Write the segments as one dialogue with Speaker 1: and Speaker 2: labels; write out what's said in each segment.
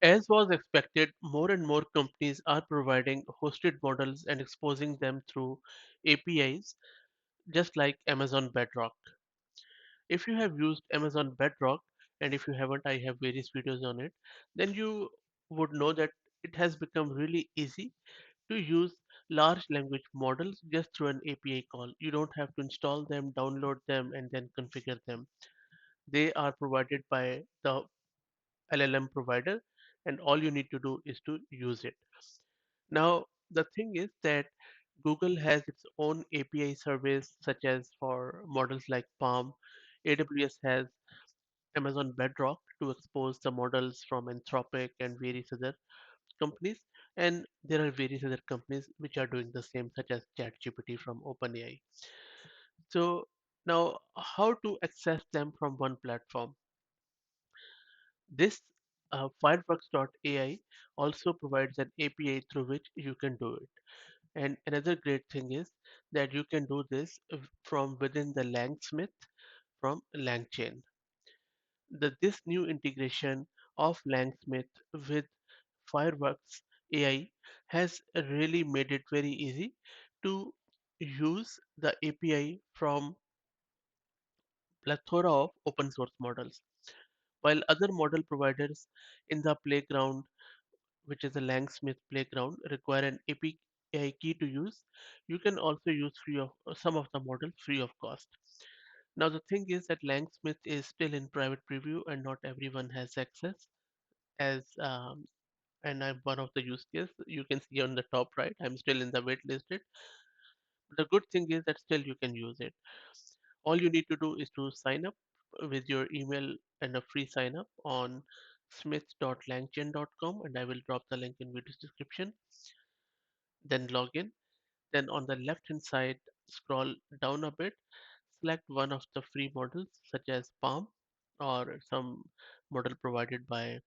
Speaker 1: As was expected, more and more companies are providing hosted models and exposing them through APIs, just like Amazon Bedrock. If you have used Amazon Bedrock, and if you haven't, I have various videos on it, then you would know that it has become really easy to use large language models just through an API call. You don't have to install them, download them, and then configure them. They are provided by the LLM provider, and all you need to do is to use it. Now, the thing is that Google has its own API service, such as for models like Palm. AWS has Amazon Bedrock to expose the models from Anthropic and various other companies. And there are various other companies which are doing the same, such as ChatGPT from OpenAI. So now, how to access them from one platform? This Firefox.ai also provides an API through which you can do it. And another great thing is that you can do this from within the LangSmith from LangChain. This new integration of LangSmith with Fireworks AI has really made it very easy to use the API from plethora of open source models. While other model providers in the playground, which is the LangSmith playground, require an API key to use, you can also use free of some of the models free of cost. Now the thing is that LangSmith is still in private preview and not everyone has access. As and I'm one of the use case. You can see on the top right, I'm still in the wait listed. The good thing is that still you can use it. All you need to do is to sign up with your email and a free sign up on smith.langchain.com, and I will drop the link in video description. Then log in. Then on the left hand side, scroll down a bit, select one of the free models such as Palm or some model provided by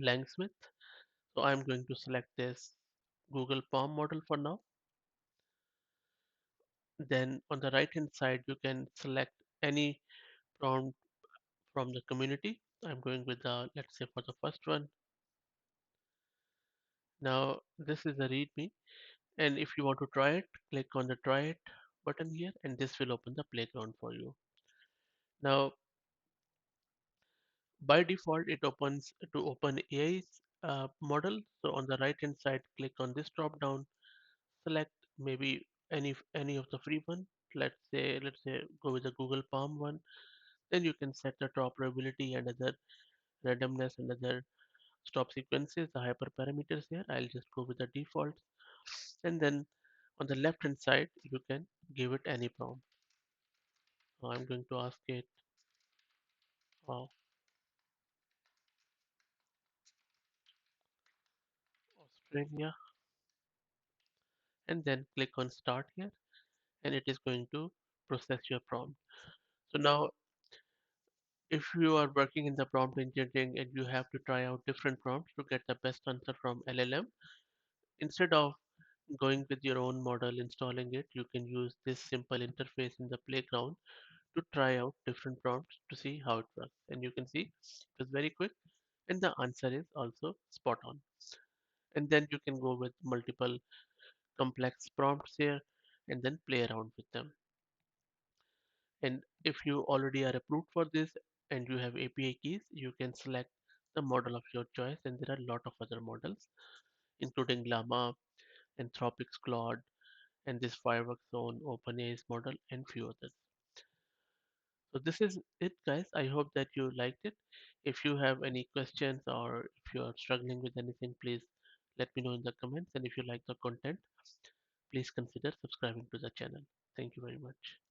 Speaker 1: LangSmith. So I'm going to select this Google Palm model for now. Then on the right hand side, you can select any prompt from the community. I'm going with the, let's say for the first one. Now this is a README, and if you want to try it, click on the try it button here, and this will open the playground for you. Now by default, it opens to open AI's model. So on the right hand side, click on this drop down, select maybe any of the free one. Let's say go with the Google Palm one. Then you can set the top probability and other randomness and other stop sequences, the hyperparameters here. I'll just go with the default. And then on the left hand side, you can give it any prompt. I'm going to ask it uh, Australia, and then click on start here, and it is going to process your prompt. So now, if you are working in the prompt engineering and you have to try out different prompts to get the best answer from LLM, instead of going with your own model, installing it, you can use this simple interface in the playground to try out different prompts to see how it works. And you can see it was very quick, and the answer is also spot on. And then you can go with multiple complex prompts here and then play around with them. And if you already are approved for this and you have API keys, you can select the model of your choice. And there are a lot of other models, including Llama, Anthropic's Claude, and this Fireworks Zone, OpenAI's model, and few others. So this is it, guys. I hope that you liked it. If you have any questions or if you are struggling with anything, please let me know in the comments. And if you like the content, please consider subscribing to the channel. Thank you very much.